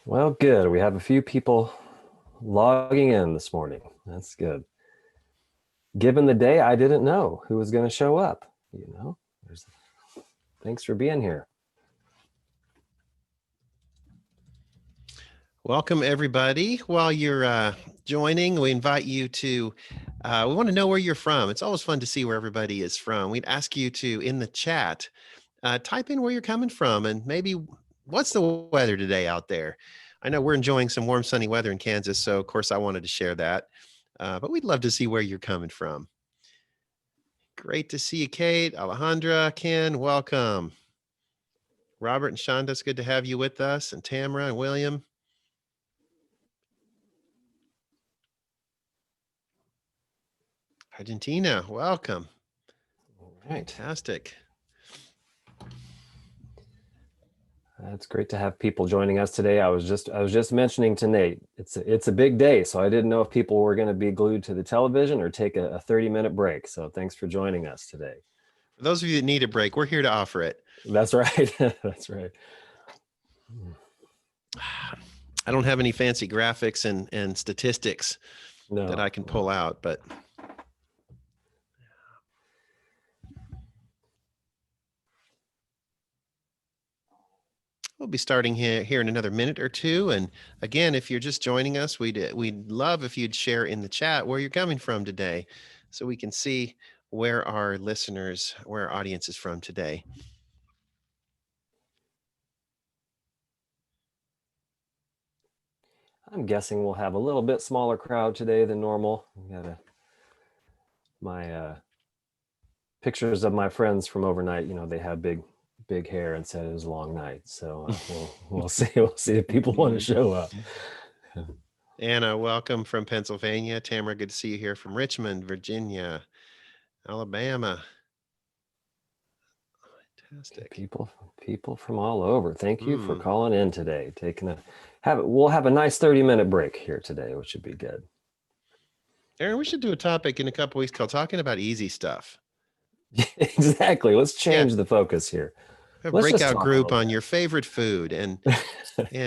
Well, good. We have a few people logging in this morning. That's good. Given the day, I didn't know who was going to show up. Thanks for being here. Welcome, everybody. While you're joining, we invite you to, we want to know where you're from. It's always fun to see where everybody is from. We'd ask you to, in the chat, type in where you're coming from and maybe what's the weather today out there. I know we're enjoying some warm, sunny weather in Kansas, so of course I wanted to share that. But we'd love to see where you're coming from. Great to see you, Kate, Alejandra, Ken, welcome. Robert and Shonda, it's good to have you with us, and Tamara and William. Argentina, welcome. All right. Fantastic. It's great to have people joining us today. I was just mentioning to Nate, it's a big day, so I didn't know if people were going to be glued to the television or take a 30-minute break. So thanks for joining us today. For those of you that need a break, we're here to offer it. That's right. That's right. I don't have any fancy graphics and statistics that I can pull out, but we'll be starting here in another minute or two. And again, if you're just joining us, we'd love if you'd share in the chat where you're coming from today, so we can see where our listeners, where our audience is from today. I'm guessing we'll have a little bit smaller crowd today than normal. We got my pictures of my friends from overnight. They have big hair and said it was a long night. So we'll see. We'll see if people want to show up. Anna, welcome from Pennsylvania. Tamara, good to see you here from Richmond, Virginia, Alabama. Fantastic. People from all over. Thank you for calling in today. We'll have a nice 30-minute break here today, which should be good. Aaron, we should do a topic in a couple weeks called talking about easy stuff. Exactly. Let's change the focus here. A breakout group on your favorite food and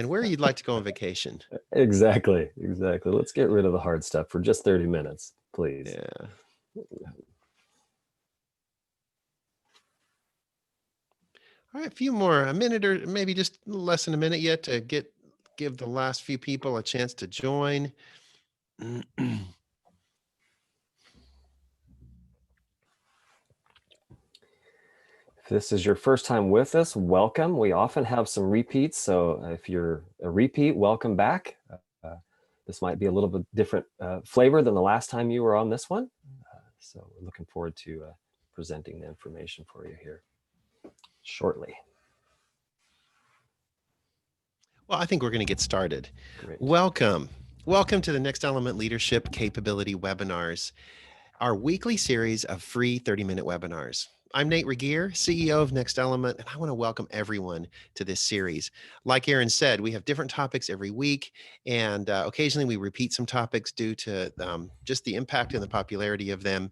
where you'd like to go on vacation. Exactly. Let's get rid of the hard stuff for just 30 minutes, please. Yeah. All right, a few more, a minute or maybe just less than a minute yet to give the last few people a chance to join. If this is your first time with us, welcome. We often have some repeats, so if you're a repeat, welcome back. This might be a little bit different flavor than the last time you were on this one. So we're looking forward to presenting the information for you here shortly. Well, I think we're going to get started. Great. Welcome to the Next Element Leadership Capability Webinars, our weekly series of free 30-minute webinars. I'm Nate Regier, CEO of Next Element, and I want to welcome everyone to this series. Like Aaron said, we have different topics every week, and occasionally we repeat some topics due to just the impact and the popularity of them.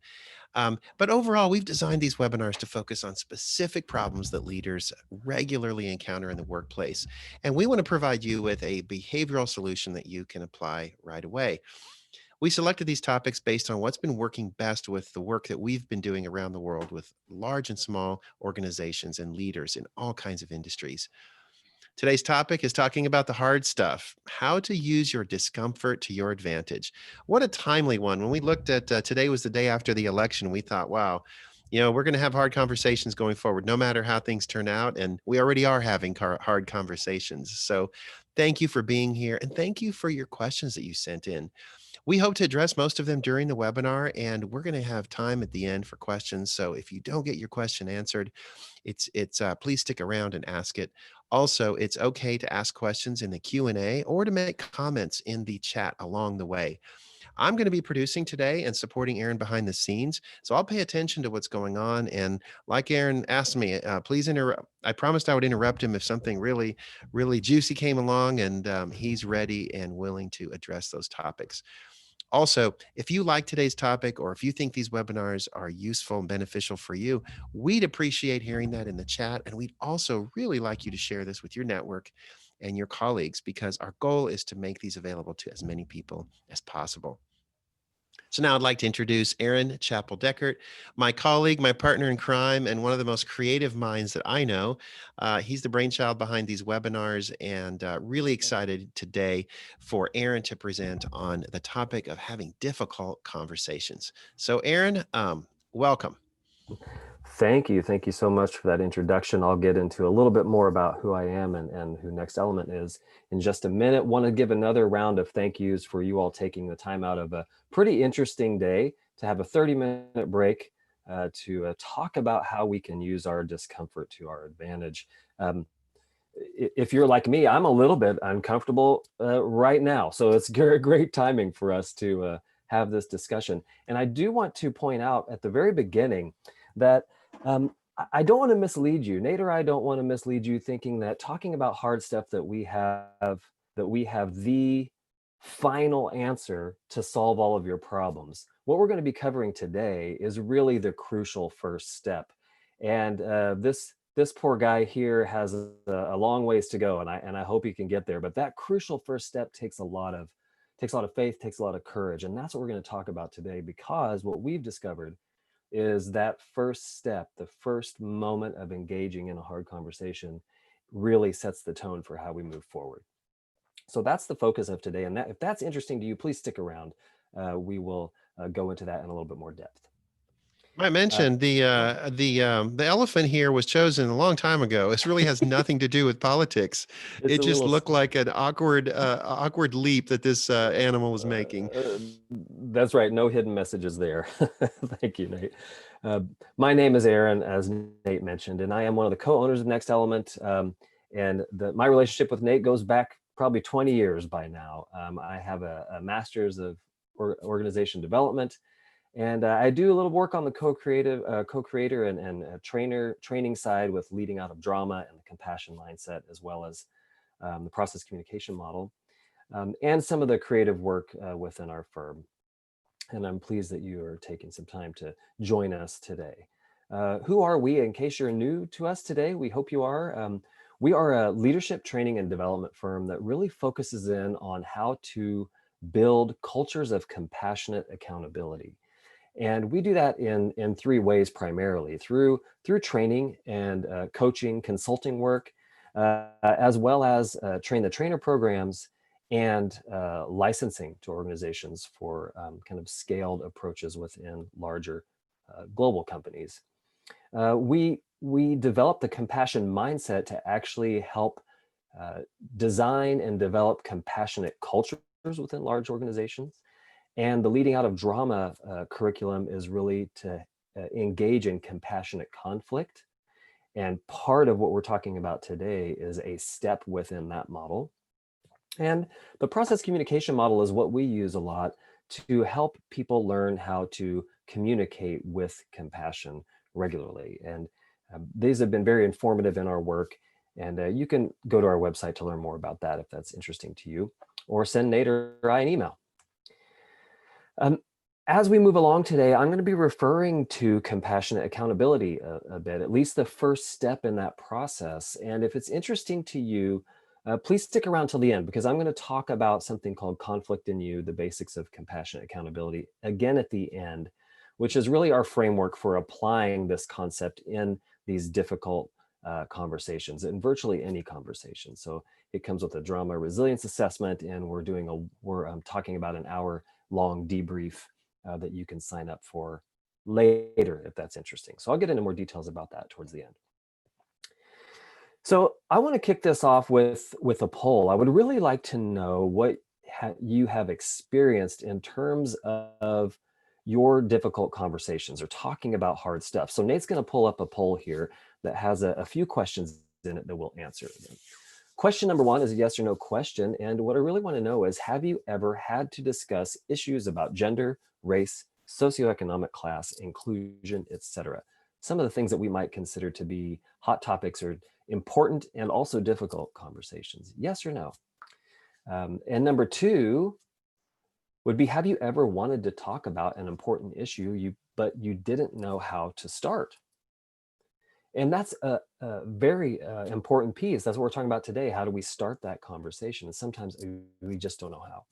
But overall, we've designed these webinars to focus on specific problems that leaders regularly encounter in the workplace. And we want to provide you with a behavioral solution that you can apply right away. We selected these topics based on what's been working best with the work that we've been doing around the world with large and small organizations and leaders in all kinds of industries. Today's topic is talking about the hard stuff, how to use your discomfort to your advantage. What a timely one. When we looked at today was the day after the election, we thought, wow, we're going to have hard conversations going forward, no matter how things turn out. And we already are having hard conversations. So thank you for being here. And thank you for your questions that you sent in. We hope to address most of them during the webinar, and we're going to have time at the end for questions. So if you don't get your question answered, please stick around and ask it. Also, it's okay to ask questions in the Q&A or to make comments in the chat along the way. I'm going to be producing today and supporting Aaron behind the scenes, so I'll pay attention to what's going on. And like Aaron asked me, please interrupt. I promised I would interrupt him if something really, really juicy came along, and he's ready and willing to address those topics. Also, if you like today's topic or if you think these webinars are useful and beneficial for you, we'd appreciate hearing that in the chat. And we'd also really like you to share this with your network and your colleagues, because our goal is to make these available to as many people as possible. So now I'd like to introduce Aaron Chappell-Deckert, my colleague, my partner in crime, and one of the most creative minds that I know. He's the brainchild behind these webinars, and really excited today for Aaron to present on the topic of having difficult conversations. So Aaron, welcome. Thank you. Thank you so much for that introduction. I'll get into a little bit more about who I am and who Next Element is in just a minute. Want to give another round of thank yous for you all taking the time out of a pretty interesting day to have a 30-minute break to talk about how we can use our discomfort to our advantage. If you're like me, I'm a little bit uncomfortable right now. So it's great timing for us to have this discussion. And I do want to point out at the very beginning that I don't want to mislead you. Nate or I don't want to mislead you thinking that talking about hard stuff that we have the final answer to solve all of your problems. What we're going to be covering today is really the crucial first step. And this poor guy here has a long ways to go, and I hope he can get there. But that crucial first step takes a lot of faith, takes a lot of courage, and that's what we're going to talk about today. Because what we've discovered is that first step, the first moment of engaging in a hard conversation, really sets the tone for how we move forward. So that's the focus of today, and if that's interesting to you, please stick around. We will go into that in a little bit more depth. I mentioned the elephant here was chosen a long time ago. This really has nothing to do with politics. It's It a just little looked like an awkward leap that this animal was making. That's right. No hidden messages there. Thank you, Nate. My name is Aaron, as Nate mentioned, and I am one of the co-owners of Next Element. And my relationship with Nate goes back probably 20 years by now. I have a master's of organization development, and I do a little work on the co-creator and training side with leading out of drama and the compassion mindset, as well as the process communication model. And some of the creative work within our firm. And I'm pleased that you are taking some time to join us today. Who are we? In case you're new to us today, we hope you are. We are a leadership training and development firm that really focuses in on how to build cultures of compassionate accountability. And we do that in three ways, primarily through training and coaching, consulting work, as well as train the trainer programs and licensing to organizations for kind of scaled approaches within larger global companies. We develop the compassion mindset to actually help design and develop compassionate cultures within large organizations. And the leading out of drama curriculum is really to engage in compassionate conflict. And part of what we're talking about today is a step within that model. And the process communication model is what we use a lot to help people learn how to communicate with compassion regularly. And these have been very informative in our work. And you can go to our website to learn more about that if that's interesting to you, or send Nate or I an email. As we move along today, I'm going to be referring to compassionate accountability a bit, at least the first step in that process. And if it's interesting to you, please stick around till the end, because I'm going to talk about something called conflict in you, the basics of compassionate accountability, again at the end, which is really our framework for applying this concept in these difficult conversations, in virtually any conversation. So it comes with a drama resilience assessment, and we're talking about an hour-long debrief that you can sign up for later if that's interesting. So I'll get into more details about that towards the end. So I want to kick this off with a poll. I would really like to know what you have experienced in terms of your difficult conversations or talking about hard stuff. So Nate's going to pull up a poll here that has a few questions in it that we'll answer. Question number one is a yes or no question. And what I really want to know is, have you ever had to discuss issues about gender, race, socioeconomic class, inclusion, etc.? Some of the things that we might consider to be hot topics or important and also difficult conversations. Yes or no? And number two would be, have you ever wanted to talk about an important issue, but you didn't know how to start? And that's a very important piece. That's what we're talking about today. How do we start that conversation? And sometimes we just don't know how.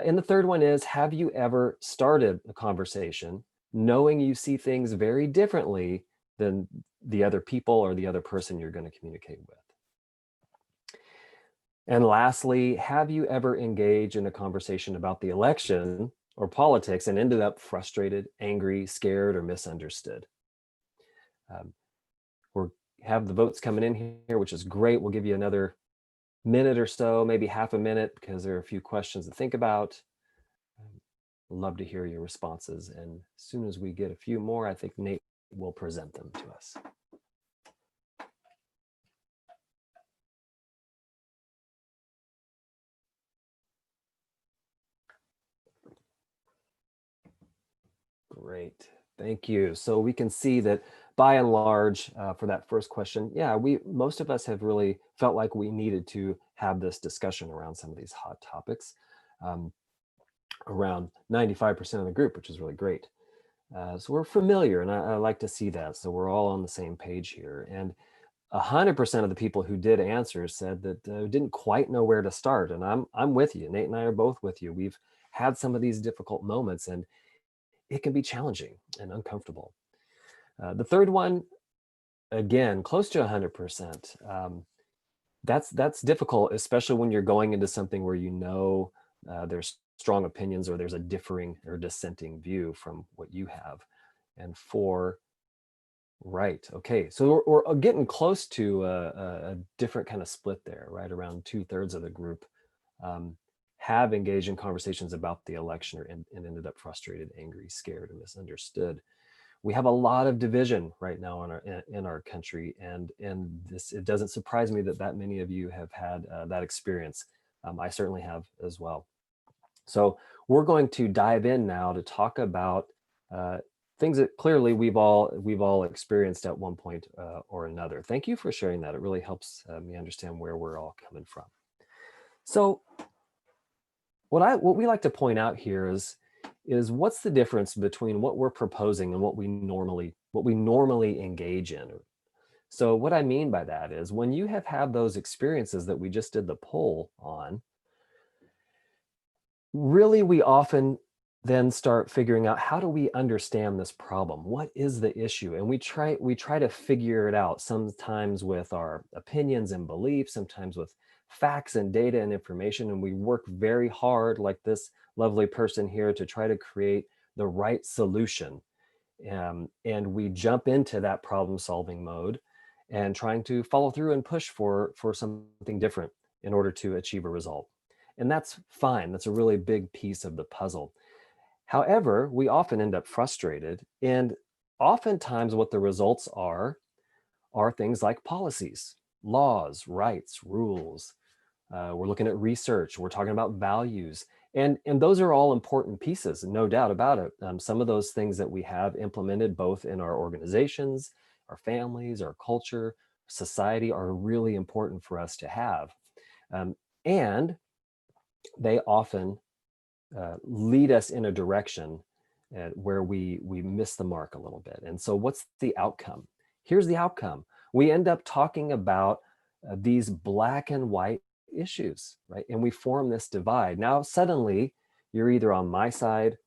And the third one is, have you ever started a conversation knowing you see things very differently than the other people or the other person you're going to communicate with? And lastly, have you ever engaged in a conversation about the election or politics and ended up frustrated, angry, scared, or misunderstood? Um, we have the votes coming in here, which is great. We'll give you another minute or so, maybe half a minute, because there are a few questions to think about. Love to hear your responses. And as soon as we get a few more, I think Nate will present them to us. Great. Thank you. So we can see that by and large, for that first question, yeah, most of us have really felt like we needed to have this discussion around some of these hot topics. Um, Around 95% of the group, which is really great. So we're familiar, and I like to see that. So we're all on the same page here. And 100% of the people who did answer said that didn't quite know where to start. And I'm with you. Nate and I are both with you. We've had some of these difficult moments, and it can be challenging and uncomfortable. The third one, again, close to 100%. That's difficult, especially when you're going into something where there's strong opinions or there's a differing or dissenting view from what you have. And four, right, okay, so we're getting close to a different kind of split there, right? Around 2/3 of the group um, have engaged in conversations about the election and ended up frustrated, angry, scared, or misunderstood. We have a lot of division right now in our country, and this, it doesn't surprise me that many of you have had that experience. I certainly have as well. So we're going to dive in now to talk about uh, things that clearly we've all experienced at one point or another. Thank you for sharing that. It really helps me understand where we're all coming from. So what we like to point out here is what's the difference between what we're proposing and what we normally engage in. So what I mean by that is when you have had those experiences that we just did the poll on, really we often then start figuring out, how do we understand this problem? What is the issue? And we try to figure it out, sometimes with our opinions and beliefs, sometimes with facts and data and information, and we work very hard, like this lovely person here, to try to create the right solution. And we jump into that problem solving mode and trying to follow through and push for something different in order to achieve a result. And that's fine. That's a really big piece of the puzzle. However, we often end up frustrated, and oftentimes what the results are things like policies, laws, rights, rules. We're looking at research. We're talking about values, and those are all important pieces, no doubt about it. Some of those things that we have implemented both in our organizations, our families, our culture, society, are really important for us to have, and they often lead us in a direction where we miss the mark a little bit. And so, what's the outcome? Here's the outcome. We end up talking about these black and white issues, right? And we form this divide. Now, suddenly, you're either on my side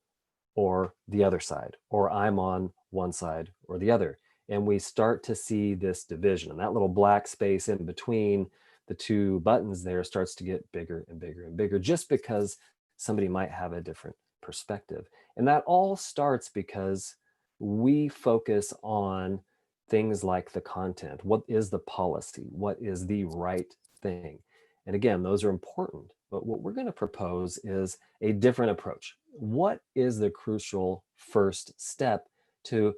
or the other side, or I'm on one side or the other. And we start to see this division, and that little black space in between the two buttons there starts to get bigger and bigger and bigger, just because somebody might have a different perspective. And that all starts because we focus on things like the content. What is the policy? What is the right thing? And again, those are important. But what we're going to propose is a different approach. What is the crucial first step to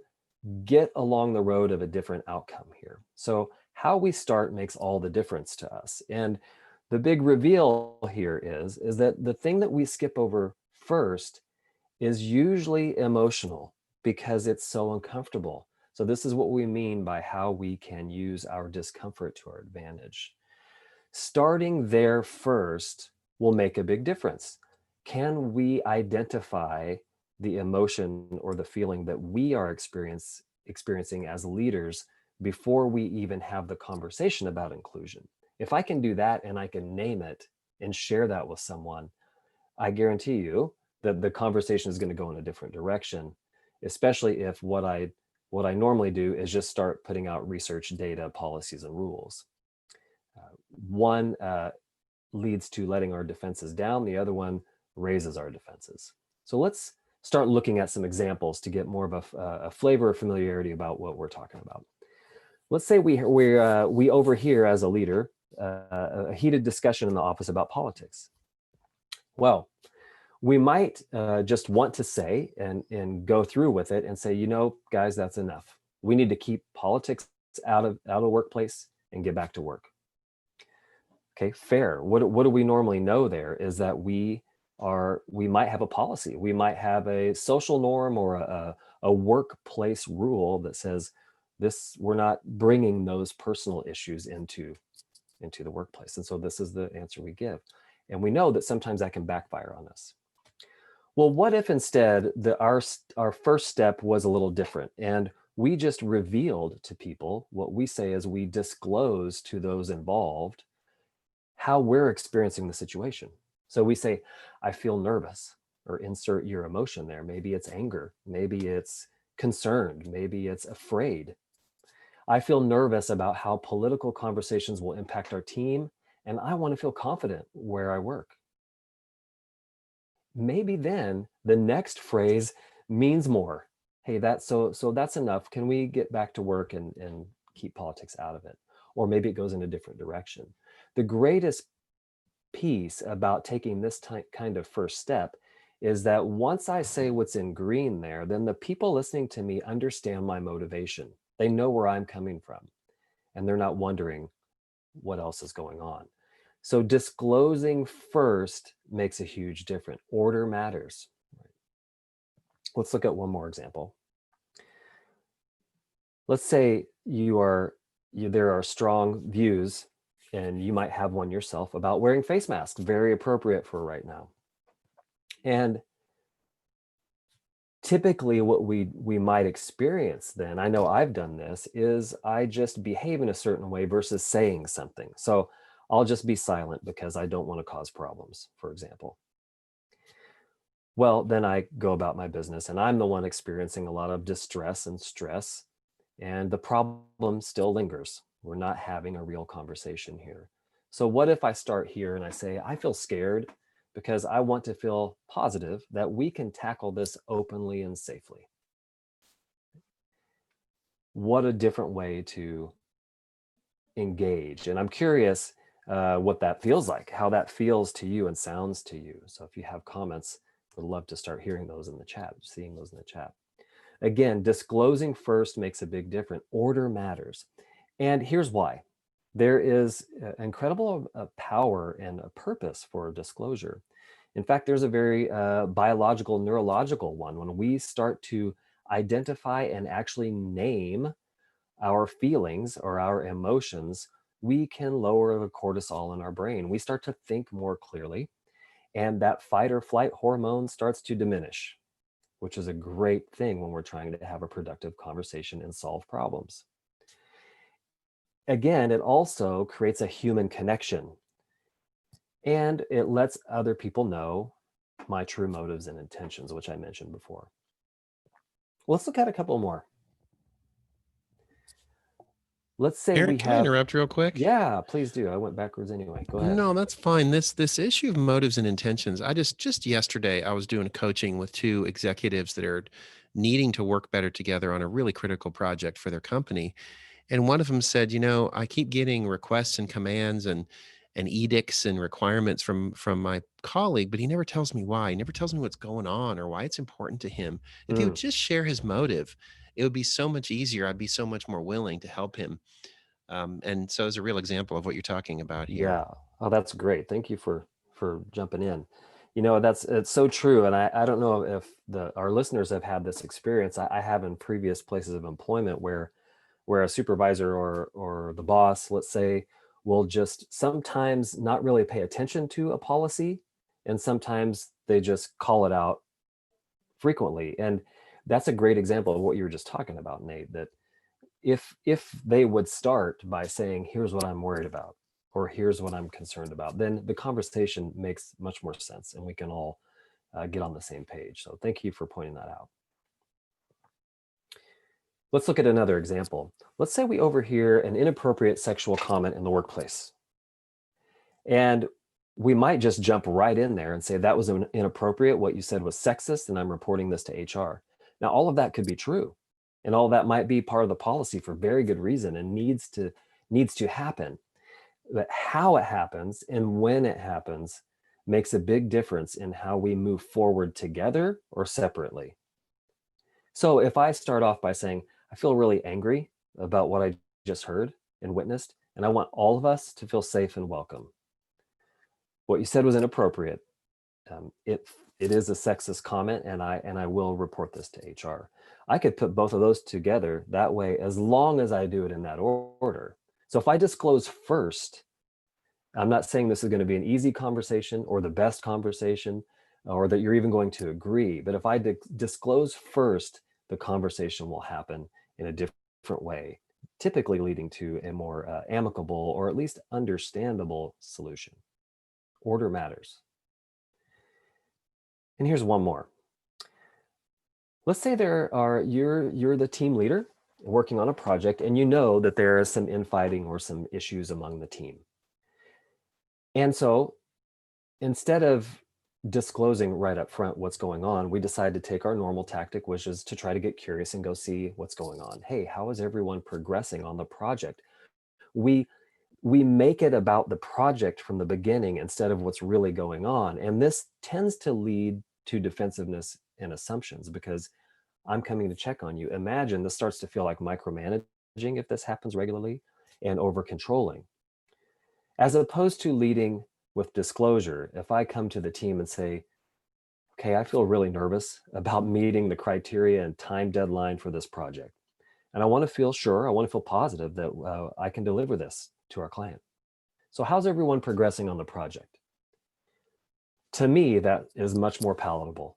get along the road of a different outcome here? So, how we start makes all the difference to us. And the big reveal here is that the thing that we skip over first is usually emotional, because it's so uncomfortable. So this is what we mean by how we can use our discomfort to our advantage. Starting there first will make a big difference. Can we identify the emotion or the feeling that we are experiencing as leaders before we even have the conversation about inclusion. If I can do that and I can name it and share that with someone, I guarantee you that the conversation is going to go in a different direction, especially if what I normally do is just start putting out research, data, policies, and rules. One leads to letting our defenses down, the other one raises our defenses. So let's start looking at some examples to get more of a flavor of familiarity about what we're talking about. Let's say we overhear as a leader a heated discussion in the office about politics. Well, we might just want to say and go through with it and say, guys, that's enough. We need to keep politics out of the workplace and get back to work. Okay, fair. What do we normally know there is that we might have a policy, we might have a social norm or a workplace rule that says we're not bringing those personal issues into the workplace. And so this is the answer we give. And we know that sometimes that can backfire on us. Well, what if instead our first step was a little different and we just revealed to people, what we say is we disclose to those involved how we're experiencing the situation. So we say, I feel nervous, or insert your emotion there. Maybe it's anger, maybe it's concerned, maybe it's afraid. I feel nervous about how political conversations will impact our team, and I want to feel confident where I work. Maybe then the next phrase means more. Hey, so that's enough. Can we get back to work and keep politics out of it? Or maybe it goes in a different direction. The greatest piece about taking this kind of first step is that once I say what's in green there, then the people listening to me understand my motivation. They know where I'm coming from, and they're not wondering what else is going on. So disclosing first makes a huge difference. Order matters. Let's look at one more example. Let's say there are strong views, and you might have one yourself, about wearing face masks, very appropriate for right now. And typically what we might experience then, I know I've done this, is I just behave in a certain way versus saying something. So I'll just be silent because I don't want to cause problems, for example. Well, then I go about my business and I'm the one experiencing a lot of distress and stress, and the problem still lingers. We're not having a real conversation here. So what if I start here and I say, I feel scared because I want to feel positive that we can tackle this openly and safely. What a different way to engage. And I'm curious what that feels like, how that feels to you and sounds to you. So if you have comments, I'd love to start hearing those in the chat, seeing those in the chat. Again, disclosing first makes a big difference. Order matters. And here's why. There is incredible power and a purpose for disclosure. In fact, there's a very biological, neurological one. When we start to identify and actually name our feelings or our emotions, we can lower the cortisol in our brain. We start to think more clearly, and that fight or flight hormone starts to diminish, which is a great thing when we're trying to have a productive conversation and solve problems. Again, it also creates a human connection, and it lets other people know my true motives and intentions, which I mentioned before. Let's look at a couple more. Let's say Eric, we can I have, interrupt real quick? yeah, please do. I went backwards anyway. Go ahead. No, that's fine. This issue of motives and intentions. I just yesterday I was doing coaching with two executives that are needing to work better together on a really critical project for their company. And one of them said, I keep getting requests and commands and edicts and requirements from my colleague, but he never tells me why. He never tells me what's going on or why it's important to him. If he would just share his motive, it would be so much easier. I'd be so much more willing to help him. And so it's a real example of what you're talking about here. Yeah. Oh, that's great. Thank you for jumping in. It's so true. And I don't know if our listeners have had this experience. I have in previous places of employment where a supervisor or the boss, let's say, will just sometimes not really pay attention to a policy, and sometimes they just call it out frequently. And That's a great example of what you were just talking about, Nate, that if they would start by saying, here's what I'm worried about, or here's what I'm concerned about, then the conversation makes much more sense and we can all get on the same page. So thank you for pointing that out. Let's look at another example. Let's say we overhear an inappropriate sexual comment in the workplace. And we might just jump right in there and say, that was inappropriate. What you said was sexist, and I'm reporting this to HR. Now, all of that could be true. And all of that might be part of the policy for very good reason and needs to happen. But how it happens and when it happens makes a big difference in how we move forward together or separately. So if I start off by saying, I feel really angry about what I just heard and witnessed, and I want all of us to feel safe and welcome. What you said was inappropriate. It is a sexist comment, and I will report this to HR. I could put both of those together that way, as long as I do it in that order. So if I disclose first, I'm not saying this is going to be an easy conversation or the best conversation, or that you're even going to agree. But if I disclose first, the conversation will happen in a different way, typically leading to a more amicable or at least understandable solution. Order matters. And here's one more. Let's say you're the team leader working on a project, and you know that there is some infighting or some issues among the team. And so instead of disclosing right up front what's going on, we decide to take our normal tactic, which is to try to get curious and go see what's going on. Hey, how is everyone progressing on the project? We make it about the project from the beginning instead of what's really going on. And this tends to lead to defensiveness and assumptions, because I'm coming to check on you. Imagine this starts to feel like micromanaging if this happens regularly, and over controlling. As opposed to leading with disclosure, if I come to the team and say, okay, I feel really nervous about meeting the criteria and time deadline for this project. And I want to feel sure, I want to feel positive that I can deliver this to our client. So how's everyone progressing on the project? To me, that is much more palatable.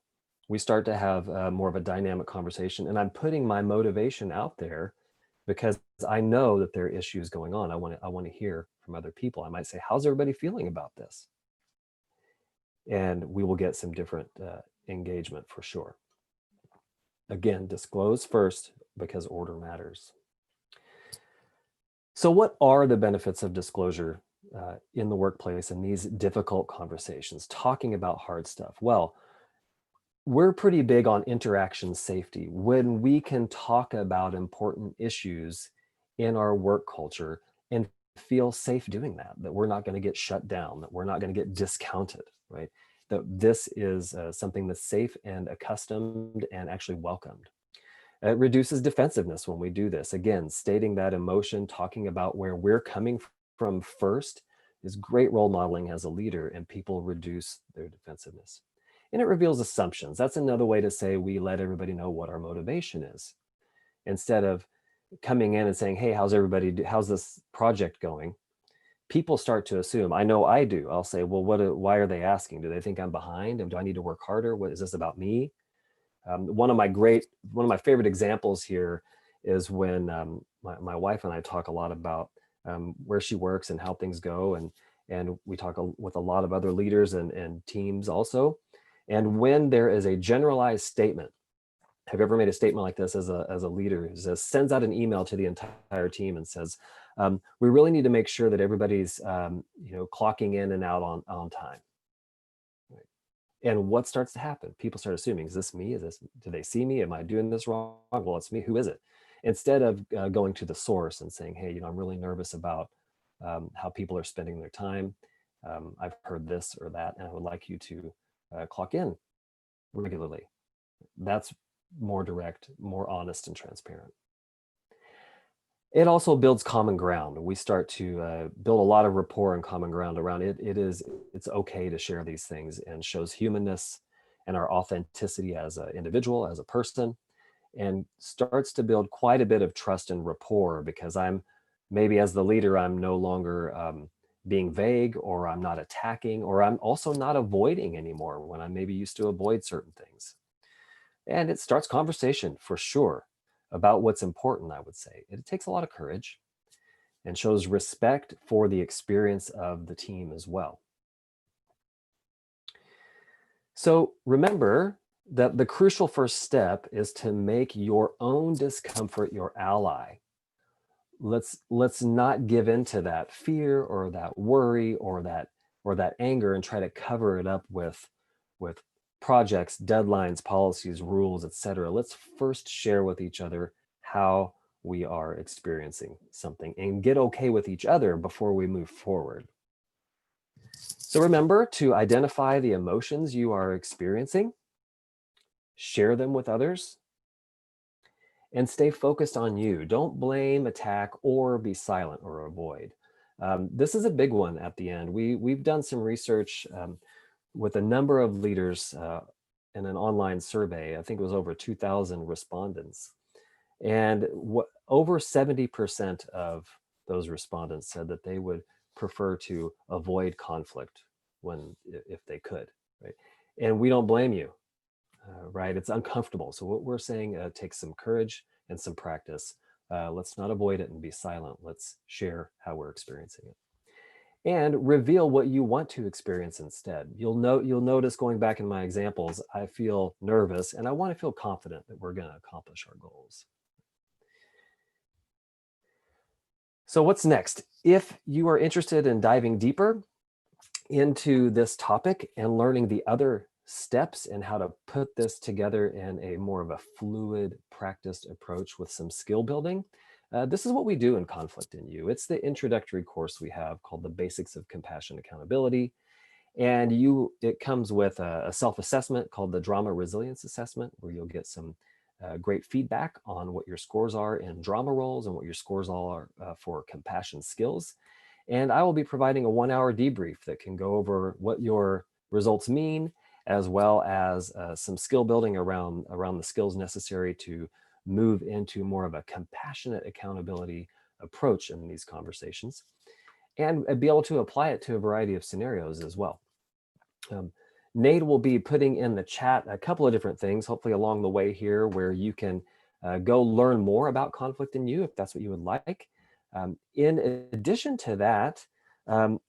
We start to have more of a dynamic conversation, and I'm putting my motivation out there because I know that there are issues going on. I want to hear from other people. I might say, how's everybody feeling about this? And we will get some different engagement for sure. Again, disclose first because order matters. So what are the benefits of disclosure in the workplace in these difficult conversations, talking about hard stuff? Well, we're pretty big on interaction safety. When we can talk about important issues in our work culture and feel safe doing that, that we're not going to get shut down, that we're not going to get discounted, right? That this is something that's safe and accustomed and actually welcomed. It reduces defensiveness when we do this. Again, stating that emotion, talking about where we're coming from first is great role modeling as a leader, and people reduce their defensiveness. And it reveals assumptions. That's another way to say we let everybody know what our motivation is. Instead of coming in and saying, hey, how's this project going? People start to assume. I know I do. I'll say, well, why are they asking? Do they think I'm behind? And do I need to work harder? What is this about me? One of my favorite examples here is when my wife and I talk a lot about where she works and how things go, and we talk with a lot of other leaders and teams also. And when there is a generalized statement, have you ever made a statement like this as a leader who sends out an email to the entire team and says, we really need to make sure that everybody's clocking in and out on time. Right? And what starts to happen? People start assuming, is this me? Do they see me? Am I doing this wrong? Well, it's me. Who is it? Instead of going to the source and saying, hey, I'm really nervous about how people are spending their time. I've heard this or that, and I would like you to clock in regularly. That's more direct, more honest, and transparent. It also builds common ground. We start to build a lot of rapport and common ground around it. It's okay to share these things, and shows humanness and our authenticity as an individual, as a person, and starts to build quite a bit of trust and rapport, because maybe as the leader, I'm no longer being vague, or I'm not attacking, or I'm also not avoiding anymore when I maybe used to avoid certain things. And it starts conversation for sure about what's important, I would say. It takes a lot of courage and shows respect for the experience of the team as well. So remember that the crucial first step is to make your own discomfort your ally. Let's not give in to that fear or that worry or that anger and try to cover it up with projects, deadlines, policies, rules, etc. Let's first share with each other how we are experiencing something and get okay with each other before we move forward. So remember to identify the emotions you are experiencing, share them with others, and stay focused on you. Don't blame, attack, or be silent or avoid. This is a big one at the end. We've done some research with a number of leaders in an online survey. I think it was over 2,000 respondents. And over 70% of those respondents said that they would prefer to avoid conflict if they could, right? And we don't blame you, right? It's uncomfortable. So what we're saying takes some courage and some practice. Let's not avoid it and be silent. Let's share how we're experiencing it and reveal what you want to experience instead. You'll notice going back in my examples, I feel nervous and I want to feel confident that we're going to accomplish our goals. So what's next? If you are interested in diving deeper into this topic and learning the other steps and how to put this together in a more of a fluid, practiced approach with some skill building, this is what we do in Conflict in You. It's the introductory course we have called the Basics of Compassion Accountability. And it comes with a self-assessment called the Drama Resilience Assessment, where you'll get some great feedback on what your scores are in drama roles and what your scores all are for compassion skills. And I will be providing a 1-hour debrief that can go over what your results mean, as well as some skill building around the skills necessary to move into more of a compassionate accountability approach in these conversations, and be able to apply it to a variety of scenarios as well. Nate will be putting in the chat a couple of different things, hopefully along the way here, where you can go learn more about Conflict in You if that's what you would like. In addition to that,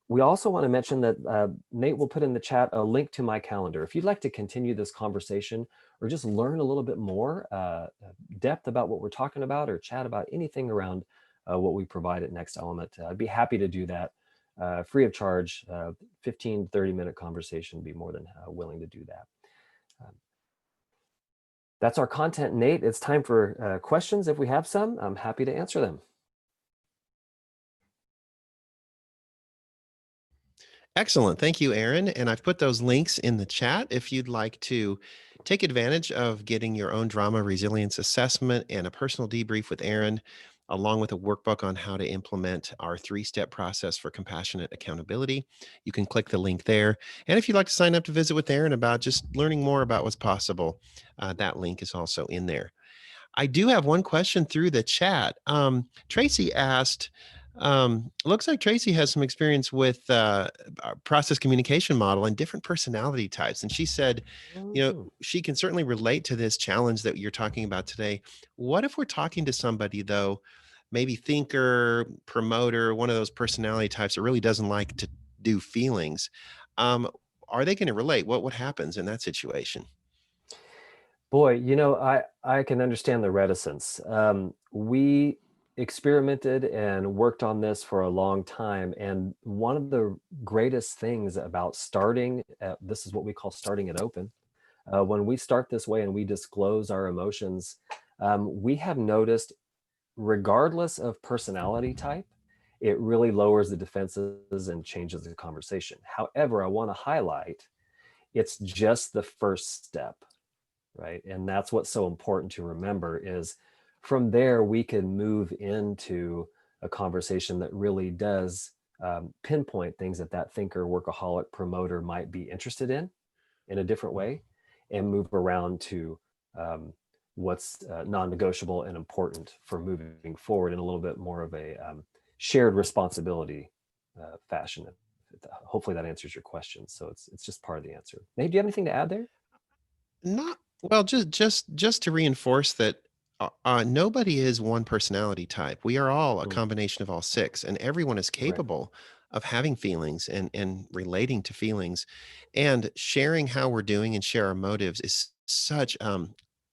we also want to mention that Nate will put in the chat a link to my calendar. If you'd like to continue this conversation or just learn a little bit more depth about what we're talking about or chat about anything around what we provide at Next Element, I'd be happy to do that free of charge. 15, 30-minute conversation, be more than willing to do that. That's our content, Nate. It's time for questions. If we have some, I'm happy to answer them. Excellent. Thank you, Aaron. And I've put those links in the chat if you'd like to take advantage of getting your own drama resilience assessment and a personal debrief with Aaron, along with a workbook on how to implement our 3-step process for compassionate accountability. You can click the link there. And if you'd like to sign up to visit with Aaron about just learning more about what's possible, that link is also in there. I do have one question through the chat. Tracy asked, looks like Tracy has some experience with our process communication model and different personality types. And she said, she can certainly relate to this challenge that you're talking about today. What if we're talking to somebody, though, maybe thinker, promoter, one of those personality types that really doesn't like to do feelings? Are they going to relate? What happens in that situation? Boy, I can understand the reticence. We experimented and worked on this for a long time. And one of the greatest things about this is what we call starting it open. When we start this way and we disclose our emotions, we have noticed, regardless of personality type, it really lowers the defenses and changes the conversation. However, I want to highlight, it's just the first step. Right. And that's what's so important to remember is from there, we can move into a conversation that really does pinpoint things that thinker, workaholic, promoter might be interested in a different way, and move around to what's non-negotiable and important for moving forward in a little bit more of a shared responsibility fashion. Hopefully that answers your question. So it's just part of the answer. Nate, do you have anything to add there? Not Well, just to reinforce that nobody is one personality type. We are all a Mm, combination of all six, and everyone is right. capable of having feelings and relating to feelings, and sharing how we're doing and share our motives is such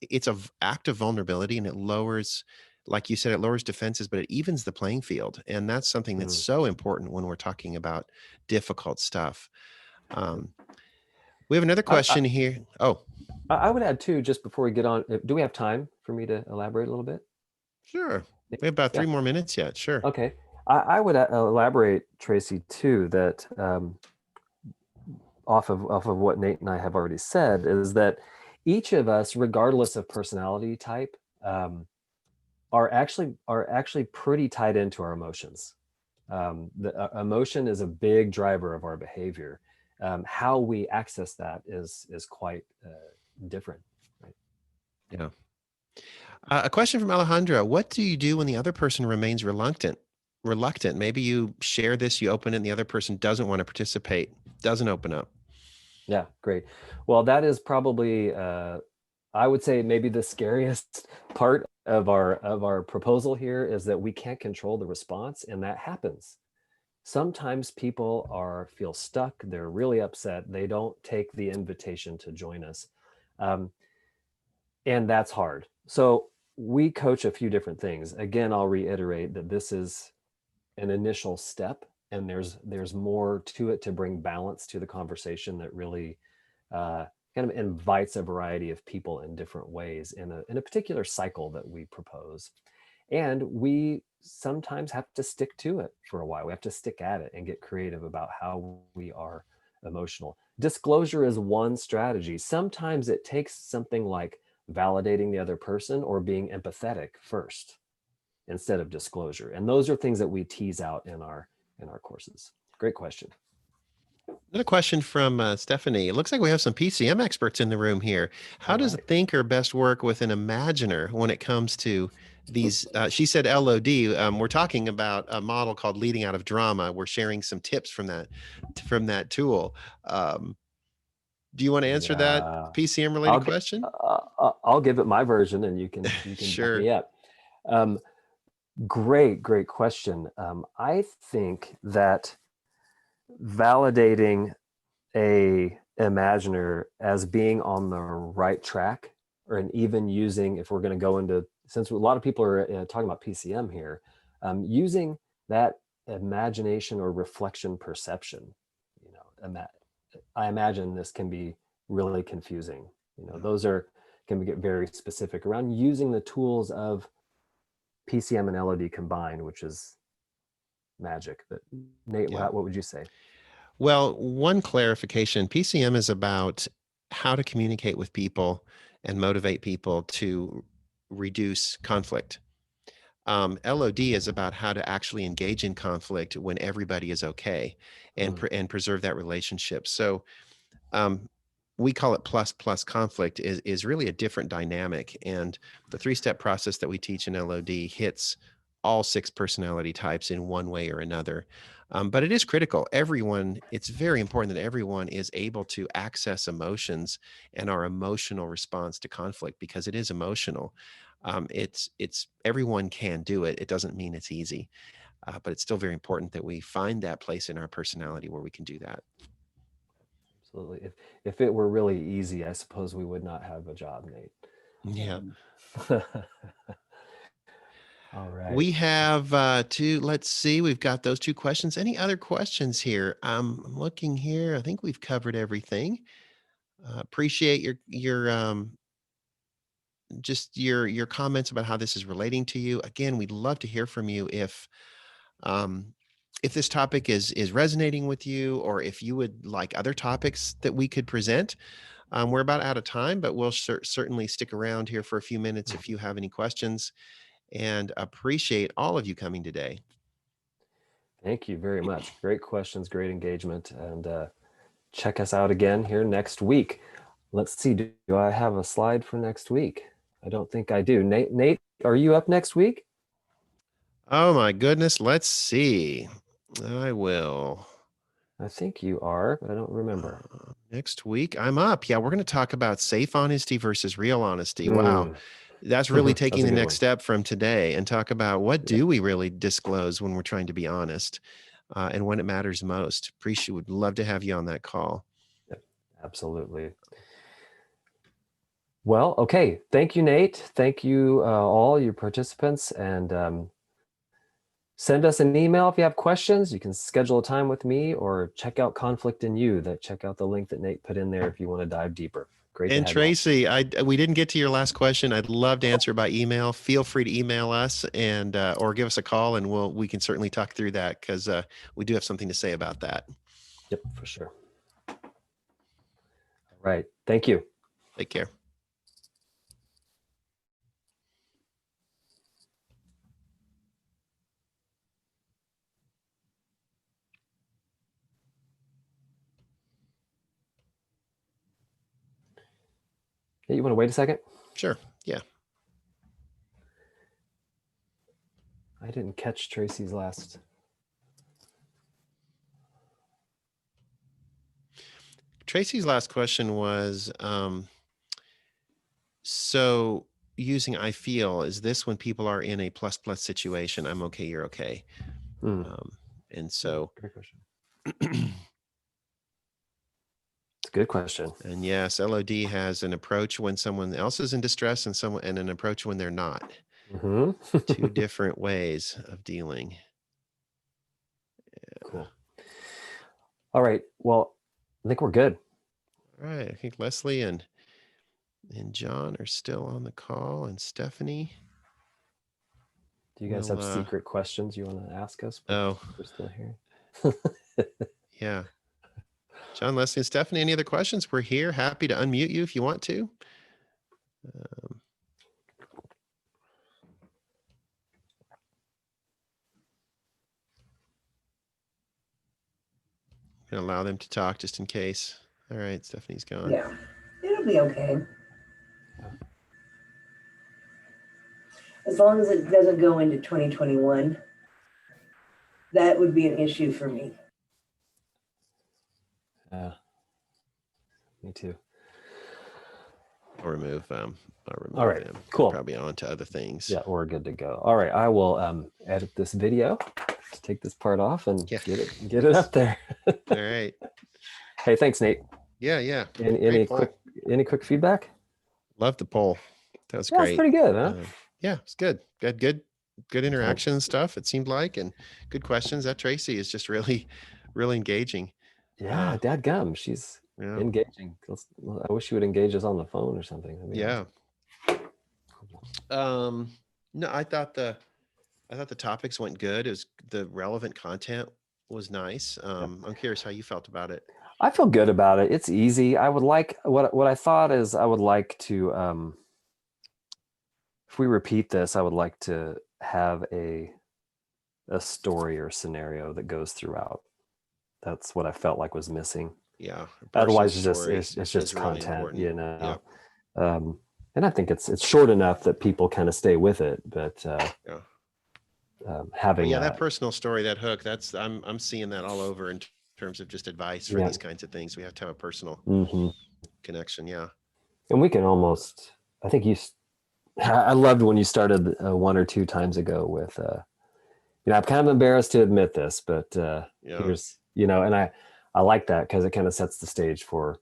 it's a act of vulnerability, and it lowers, like you said, it lowers defenses, but it evens the playing field, and that's something that's Mm, so important when we're talking about difficult stuff. yep. Um, we have another I, I, question here. Oh, I would add too, just before we get on, do we have time for me to elaborate a little bit? sure. We have about Yeah. 3 more minutes yet. Sure. Okay. I would elaborate, Tracy, too, that off of what Nate and I have already said, is that each of us, regardless of personality type, are actually pretty tied into our emotions. The emotion is a big driver of our behavior. How we access that is quite different. Right? Yeah. A question from Alejandra. What do you do when the other person remains reluctant? Reluctant. Maybe you share this, you open it, and the other person doesn't want to participate, doesn't open up. Yeah, great. Well, that is probably I would say maybe the scariest part of our proposal here is that we can't control the response, and that happens. Sometimes people feel stuck, they're really upset, they don't take the invitation to join us. Um, and that's hard. So we coach a few different things. Again, I'll reiterate that this is an initial step, and there's more to it to bring balance to the conversation that really uh, kind of invites a variety of people in different ways in a particular cycle that we propose. And we sometimes have to stick to it for a while. We have to stick at it and get creative about how we are emotional. Disclosure is one strategy. Sometimes it takes something like validating the other person or being empathetic first instead of disclosure. And those are things that we tease out in our courses. Great question. Another question from Stephanie. It looks like we have some PCM experts in the room here. How All does a right. thinker best work with an imaginer when it comes to these? She said LOD. We're talking about a model called leading out of drama. We're sharing some tips from that tool. Um, do you want to answer that Yeah. PCM I'll related get question? I'll give it my version, and you can back Sure. me up. Um, great question. I think that validating a imaginer as being on the right track, or and even using, if we're going to go into, since a lot of people are talking about PCM here, using that imagination or reflection perception. I imagine this can be really confusing. Those are can get very specific around using the tools of PCM and LOD combined, which is magic. But Nate, Yeah. what would you say? Well, one clarification, PCM is about how to communicate with people and motivate people to reduce conflict. LOD is about how to actually engage in conflict when everybody is okay and Mm, and preserve that relationship. So um, we call it plus plus conflict is really a different dynamic. And the three-step process that we teach in LOD hits all six personality types in one way or another. But it is critical. It's very important that everyone is able to access emotions and our emotional response to conflict because it is emotional. It's everyone can do it. It doesn't mean it's easy, but it's still very important that we find that place in our personality where we can do that. absolutely. If it were really easy, I suppose we would not have a job, Nate. Yeah. Um, all right. We have let's see, we've got those two questions. Any other questions here? I'm looking here. I think we've covered everything. Appreciate your just your comments about how this is relating to you. Again, we'd love to hear from you um if this topic is resonating with you or if you would like other topics that we could present. We're about out of time, but we'll certainly stick around here for a few minutes if you have any questions and appreciate all of you coming today. Thank you very much. Great questions, great engagement, and check us out again here next week. Let's see. Do I have a slide for next week? I don't think I do. Nate, are you up next week? Oh my goodness. Let's see. I will. I think you are, but I don't remember. Next week, I'm up. Yeah, we're going to talk about safe honesty versus real honesty. Wow. Mm. That's really taking That's a the good next one. step from today and talk about what Yep. do we really disclose when we're trying to be honest and when it matters most. Appreciate, would love to have you on that call. Yep. Absolutely. Well, okay. Thank you, Nate. Thank you, all your participants, and send us an email if you have questions. You can schedule a time with me or check out Conflict in You. Check out the link that Nate put in there if you want to dive deeper. Great to And have you all. Tracy, we didn't get to your last question. I'd love to answer by email. Feel free to email us and or give us a call, and we can certainly talk through that because we do have something to say about that. Yep, for sure. All right. Thank you. Take care. Hey, you want to wait a second? Sure. Yeah. I didn't catch Tracy's last. Tracy's last question was, so using I feel, is this when people are in a plus plus situation? I'm okay, you're okay. And so, Great question. It's a good question. and yes, LOD has an approach when someone else is in distress and an approach when they're not. Two different ways of dealing. Yeah. Cool. All right. Well, I think we're good. All right. I think Leslie and John are still on the call, and Stephanie. Do you guys have secret questions you want to ask us? Oh, we're still here. Yeah. John, Leslie, and Stephanie, any other questions? We're here. Happy to unmute you if you want to. Gonna allow them to talk just in case. All right, Stephanie's gone. Yeah, it'll be okay. As long as it doesn't go into 2021, that would be an issue for me. Me too. I'll remove all right, them. cool. Probably on to other things. Yeah, we're good to go. All right, I will edit this video, take this part off, and get it up there. All right. Hey, thanks, Nate. Yeah. Any quick feedback? Love the poll. That was great. That's pretty good, huh? Yeah, it's good. Good interaction and stuff. It seemed like, and good questions. That Tracy is just really engaging. Yeah, dadgum, she's engaging. I wish she would engage us on the phone or something. Yeah. Awesome. No, I thought the topics went good. It was the relevant content was nice. I'm curious how you felt about it. I feel good about it. It's easy. I would like what I thought is I would like to if we repeat this, I would like to have a story or scenario that goes throughout. That's what I felt like was missing. Yeah. Otherwise, it's just content, really, you know. Yeah. And I think it's short enough that people kind of stay with it. But having that personal story, that hook, that's I'm seeing that all over in terms of just advice for these kinds of things. We have to have a personal connection. Yeah. And we can almost. I think I loved when you started one or two times ago with. I'm kind of embarrassed to admit this, but here's and I like that because it kind of sets the stage for.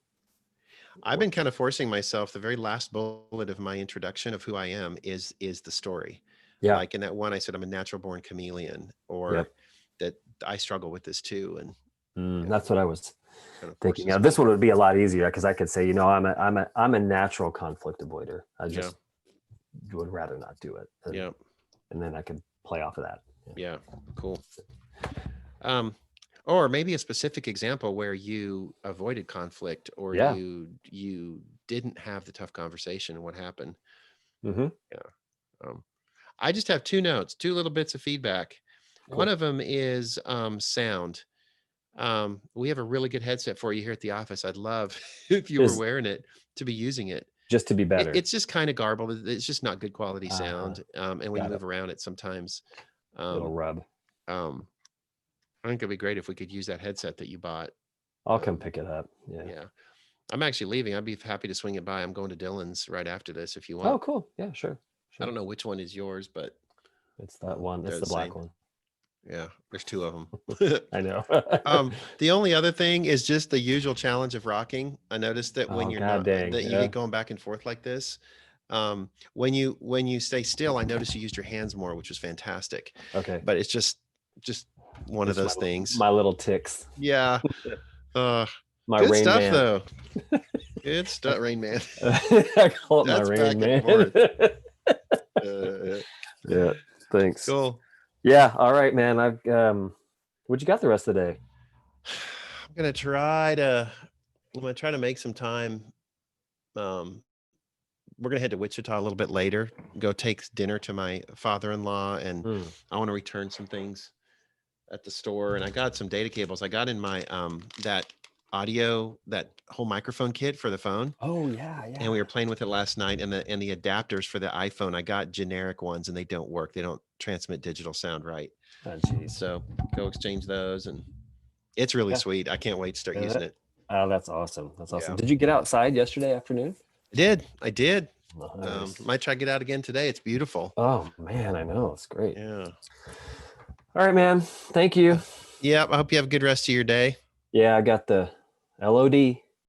I've been kind of forcing myself. The very last bullet of my introduction of who I am is the story. Yeah. Like in that one, I said, I'm a natural born chameleon, or that I struggle with this too. And that's what I was thinking. This one would be a lot easier because I could say, I'm a natural conflict avoider. I just would rather not do it. And then I could play off of that. Yeah. Cool. Or maybe a specific example where you avoided conflict, or you didn't have the tough conversation, and what happened. I just have two little bits of feedback. Cool. One of them is sound. We have a really good headset for you here at the office. I'd love if you were wearing it to be using it. Just to be better. It's just kind of garbled. It's just not good quality sound. And when you move around it sometimes. Little rub. I think it'd be great if we could use that headset that you bought. I'll come pick it up. Yeah. Yeah. I'm actually leaving. I'd be happy to swing it by. I'm going to Dylan's right after this if you want. Oh, cool. Yeah, sure. I don't know which one is yours, but It's that one. they're It's the black same. one. Yeah, there's two of them. I know. The only other thing is just the usual challenge of rocking. I noticed that when Oh, you're God not dang, that you yeah. get going back and forth like this. When you stay still, I noticed you used your hands more, which was fantastic. Okay. But it's just one of those Just things. My little ticks. Yeah. My Good Rain stuff Man. though. Good stuff, Rain Man. I call it That's my back Rain and Man. Yeah. Thanks. Cool. Yeah. All right, man. What you got the rest of the day? I'm gonna try to make some time. We're gonna head to Wichita a little bit later. Go take dinner to my father-in-law, and I want to return some things at the store. And I got some data cables. I got in my that whole microphone kit for the phone. Oh yeah. And we were playing with it last night. And the adapters for the iPhone, I got generic ones, and they don't work. They don't transmit digital sound right. Oh, geez. So go exchange those, and it's really sweet. I can't wait to start using it. Oh, that's awesome. That's awesome. Yeah. Did you get outside yesterday afternoon? I did. Nice. Might try to get out again today. It's beautiful. Oh man, I know. It's great. Yeah. All right, man. Thank you. Yeah. I hope you have a good rest of your day. Yeah, I got the LOD.